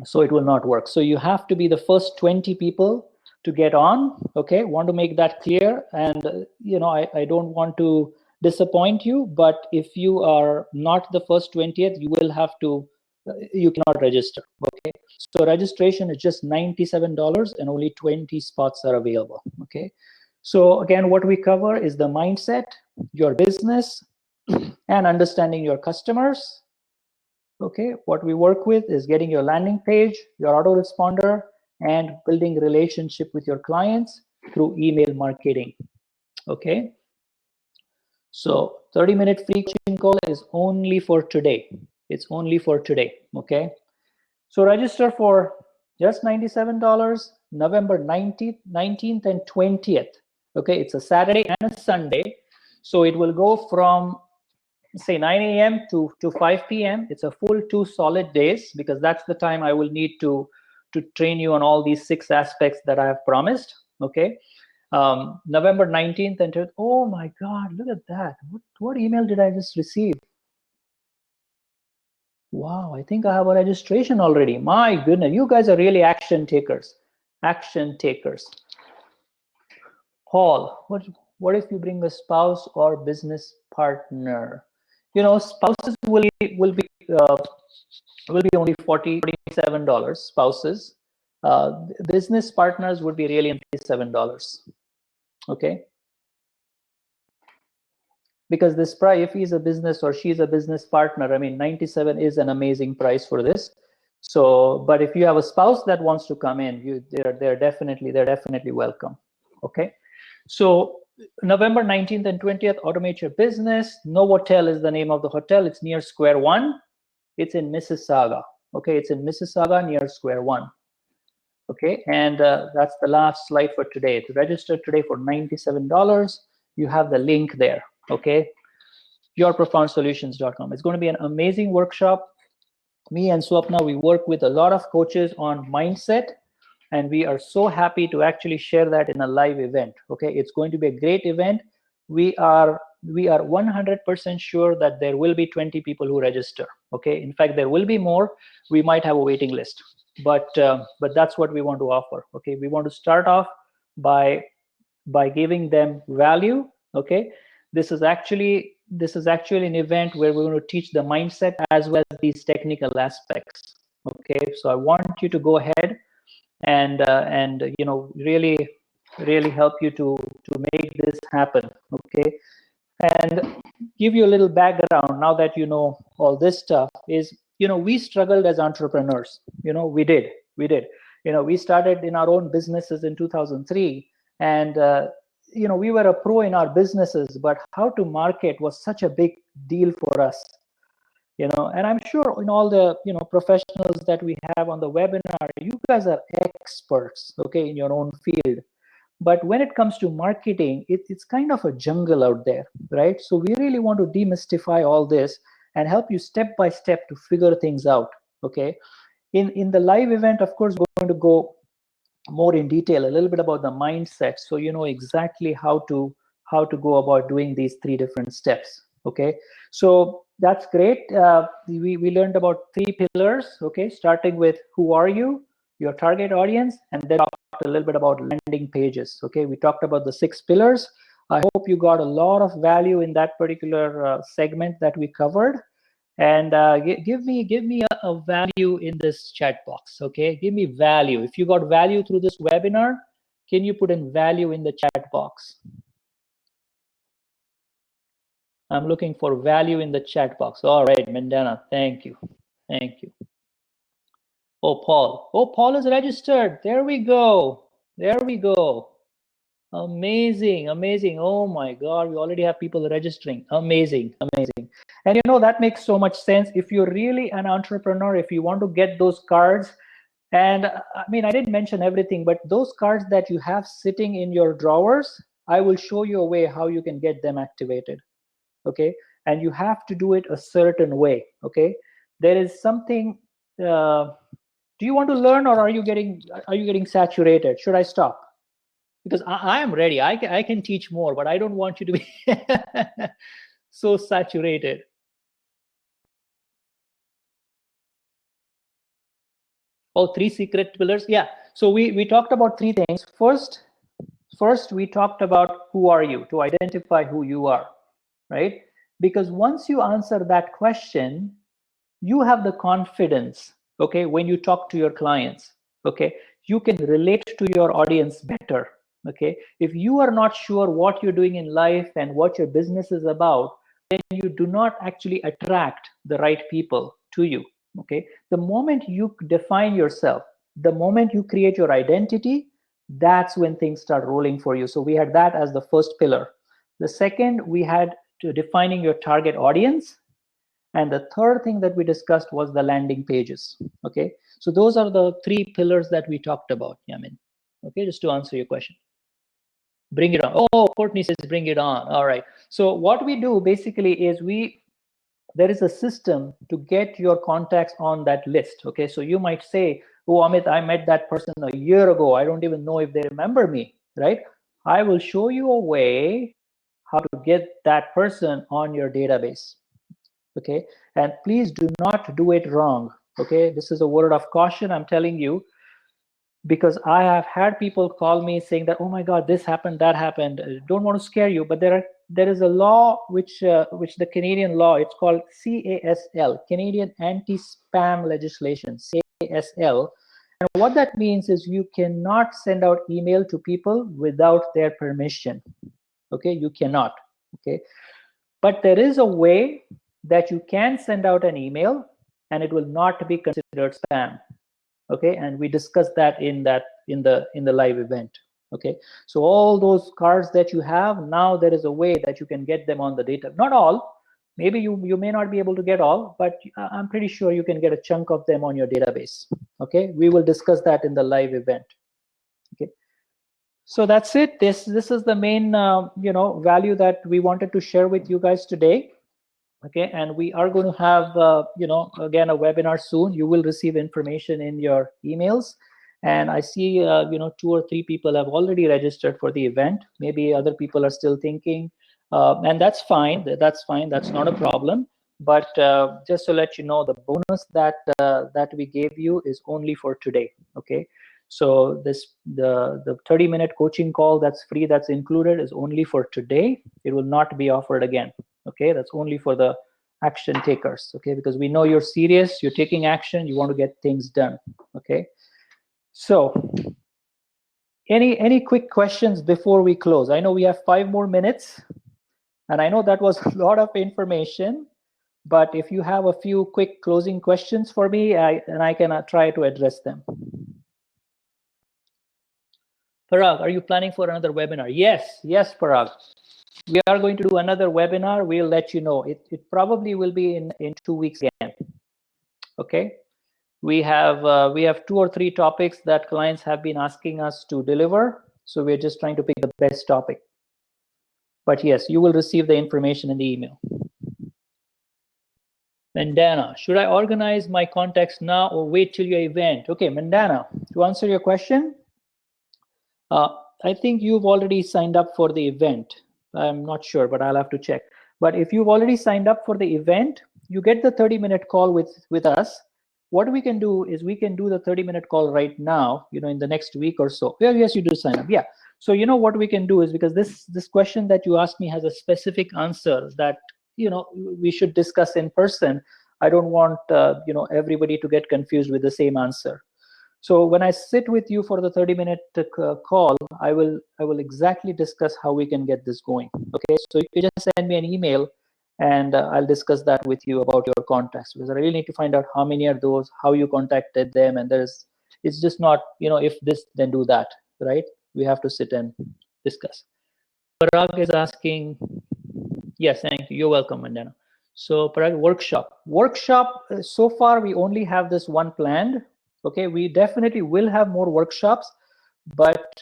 so it will not work. So you have to be the first 20 people to get on. Okay, want to make that clear. And you know, I don't want to disappoint you, but if you are not the first 20th, you will have to, you cannot register. Okay, so registration is just $97 and only 20 spots are available. Okay, so again, what we cover is the mindset, your business, and understanding your customers. Okay, what we work with is getting your landing page, your autoresponder, and building relationship with your clients through email marketing. Okay, so 30-minute free coaching call is only for today. It's only for today. Okay, so register for just $97, November 19th and 20th. Okay, it's a Saturday and a Sunday, so it will go from say 9 a.m. to 5 p.m. It's a full 2 solid days, because that's the time I will need to train you on all these 6 aspects that I have promised. Okay, November 19th and 20th. Oh my God, look at that. What email did I just receive? Wow, I think I have a registration already. My goodness, you guys are really action takers. Paul, what if you bring a spouse or business partner? You know, spouses will be only $47. Spouses, business partners would be really $97. Okay, because this price, if he's a business or she's a business partner, I mean, 97 is an amazing price for this. So, but if you have a spouse that wants to come in, they're definitely welcome. Okay, so November 19th and 20th, automate your business. Novotel is the name of the hotel. It's near Square One. It's in Mississauga. Okay, it's in Mississauga near Square One. Okay, and that's the last slide for today. To register today for $97, you have the link there. Okay, yourprofoundsolutions.com. It's going to be an amazing workshop. Me and Swapna, we work with a lot of coaches on mindset, and we are so happy to actually share that in a live event. Okay, it's going to be a great event. We are 100% sure that there will be 20 people who register. Okay, in fact, there will be more. We might have a waiting list, but that's what we want to offer. Okay, we want to start off by giving them value. Okay, this is actually an event where we're going to teach the mindset as well as these technical aspects. Okay, so I want you to go ahead and you know, really help you to make this happen. Okay, and give you a little background now that you know all this stuff is, you know, we struggled as entrepreneurs. You know, we did. You know, we started in our own businesses in 2003, and you know, we were a pro in our businesses, but how to market was such a big deal for us. You know, and I'm sure in all the, you know, professionals that we have on the webinar, you guys are experts, okay, in your own field. But when it comes to marketing, it's kind of a jungle out there, right? So we really want to demystify all this and help you step by step to figure things out. Okay, in the live event, of course, we're going to go more in detail, a little bit about the mindset, so you know exactly how to go about doing these 3 different steps. Okay, so that's great. We learned about 3 pillars. Okay, starting with who are you, your target audience, and then talked a little bit about landing pages. Okay, we talked about the 6 pillars. I hope you got a lot of value in that particular segment that we covered. And give me a value in this chat box. Okay, give me value. If you got value through this webinar, can you put in value in the chat box? I'm looking for value in the chat box. All right, Mandana, thank you. Thank you. Oh, Paul. Oh, Paul is registered. There we go. There we go. Amazing, amazing. Oh my God, we already have people registering. Amazing, amazing. And you know, that makes so much sense. If you're really an entrepreneur, if you want to get those cards, and I mean, I didn't mention everything, but those cards that you have sitting in your drawers, I will show you a way how you can get them activated. Okay, and you have to do it a certain way. Okay, there is something. Do you want to learn, or are you getting saturated? Should I stop? Because I am ready. I can teach more, but I don't want you to be so saturated. Oh, 3 secret pillars. Yeah. So we talked about 3 things. First, we talked about who are you, to identify who you are, right? Because once you answer that question, you have the confidence, okay, when you talk to your clients, okay, you can relate to your audience better. Okay, if you are not sure what you're doing in life and what your business is about, then you do not actually attract the right people to you. Okay, the moment you define yourself, the moment you create your identity, that's when things start rolling for you. So we had that as the first pillar. The second, we had to defining your target audience. And the third thing that we discussed was the landing pages. Okay, so those are the 3 pillars that we talked about, Yamin. Okay, just to answer your question. Bring it on. Oh, Courtney says bring it on. All right. So what we do basically is there is a system to get your contacts on that list. Okay, so you might say, oh, Amit, I met that person a year ago. I don't even know if they remember me, right? I will show you a way how to get that person on your database. Okay, and please do not do it wrong. Okay, this is a word of caution I'm telling you, because I have had people call me saying that, oh my God, this happened, that happened. Don't want to scare you, but there is a law which the Canadian law, it's called CASL, Canadian Anti-Spam Legislation, CASL. And what that means is you cannot send out email to people without their permission. Okay, you cannot. Okay, but there is a way that you can send out an email and it will not be considered spam. Okay, and we discussed that in the live event. Okay, so all those cards that you have now, there is a way that you can get them on the data. Not all, maybe you may not be able to get all, but I'm pretty sure you can get a chunk of them on your database. Okay, we will discuss that in the live event. Okay, so that's it. This is the main value that we wanted to share with you guys today. Okay, and we are going to have again a webinar soon. You will receive information in your emails, and I see 2 or 3 people have already registered for the event. Maybe other people are still thinking, and that's fine. That's fine. That's not a problem. But just to let you know, the bonus that we gave you is only for today. Okay, so the 30-minute coaching call that's free, that's included, is only for today. It will not be offered again. Okay, that's only for the action takers. Okay, because we know you're serious, you're taking action, you want to get things done. Okay, so any quick questions before we close? I know we have 5 more minutes, and I know that was a lot of information, but if you have a few quick closing questions for me, I can try to address them. Parag, are you planning for another webinar? Yes, Parag. We are going to do another webinar. We'll let you know. It probably will be in 2 weeks again. Okay. We have 2 or 3 topics that clients have been asking us to deliver. So we're just trying to pick the best topic. But yes, you will receive the information in the email. Mandana, should I organize my contacts now or wait till your event? Okay, Mandana, to answer your question, I think you've already signed up for the event. I'm not sure, but I'll have to check. But if you've already signed up for the event, you get the 30-minute call with us. What we can do is we can do the 30-minute call right now, in the next week or so. Yeah, yes, you do sign up. Yeah. So what we can do is, because this question that you asked me has a specific answer that we should discuss in person. I don't want everybody to get confused with the same answer. So when I sit with you for the 30-minute call, I will exactly discuss how we can get this going. Okay, so you can just send me an email, and I'll discuss that with you about your contacts, because I really need to find out how many are those, how you contacted them, and it's just not if this then do that, right? We have to sit and discuss. Parag is asking, yes, thank you. You're welcome, Mandana. So Parag, workshop. So far we only have this one planned. Okay, we definitely will have more workshops, but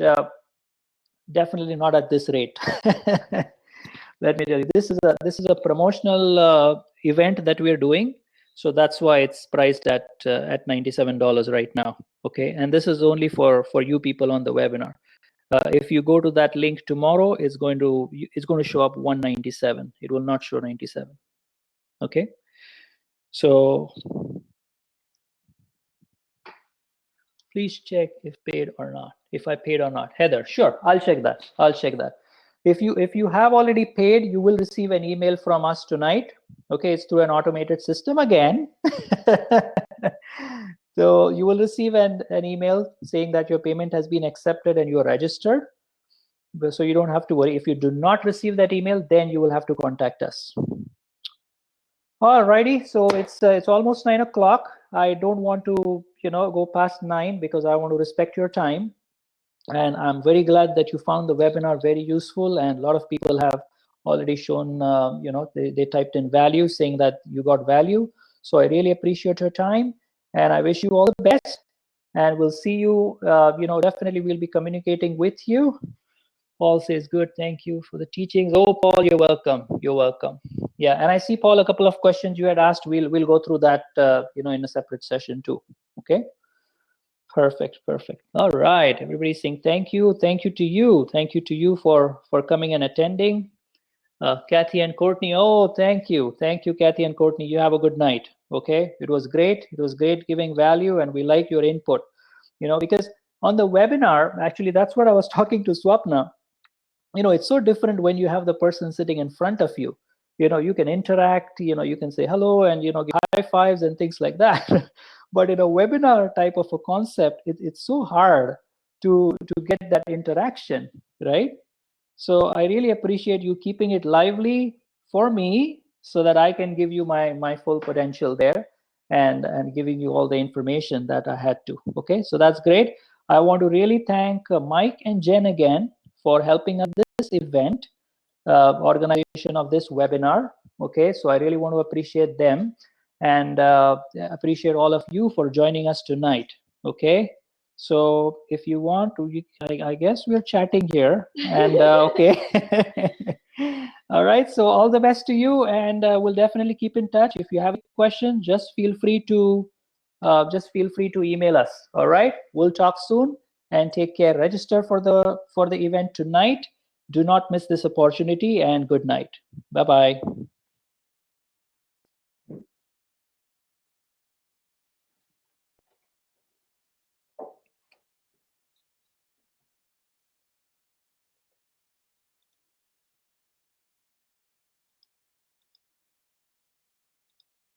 definitely not at this rate. Let me tell you, this is a promotional event that we are doing, so that's why it's priced at $97 right now. Okay, and this is only for you people on the webinar. If you go to that link tomorrow, it's going to show up 197. It will not show 97. Okay, so please check if paid or not. If I paid or not, Heather, sure, I'll check that. If you have already paid, you will receive an email from us tonight. Okay, it's through an automated system again. So you will receive an email saying that your payment has been accepted and you are registered. So you don't have to worry. If you do not receive that email, then you will have to contact us. Alrighty, so it's almost 9 o'clock. I don't want to go past 9 because I want to respect your time. And I'm very glad that you found the webinar very useful, and a lot of people have already shown they typed in value, saying that you got value. So I really appreciate your time, and I wish you all the best. And we'll see you. Definitely we'll be communicating with you. Paul says, good, thank you for the teachings. Oh, Paul, you're welcome. You're welcome. Yeah, and I see, Paul, a couple of questions you had asked. We'll go through that, in a separate session too. Okay. Perfect. All right, everybody's saying thank you. Thank you to you for coming and attending. Kathy and Courtney, oh, thank you, Kathy and Courtney. You have a good night. Okay, it was great giving value, and we like your input. Because on the webinar, actually, that's what I was talking to Swapna. It's so different when you have the person sitting in front of you. You can interact, you can say hello and give high fives and things like that. But in a webinar type of a concept, it's so hard to get that interaction, right? So I really appreciate you keeping it lively for me, so that I can give you my full potential there, and giving you all the information that I had to. Okay, so that's great. I want to really thank Mike and Jen again for helping us this event, organization of this webinar. Okay, so I really want to appreciate them, and appreciate all of you for joining us tonight. Okay, so if you want to, I guess we're chatting here, and okay. All right, so all the best to you, and we'll definitely keep in touch. If you have a question, just feel free to email us. All right, we'll talk soon, and take care. Register for the event tonight. Do not miss this opportunity, and good night. Bye-bye.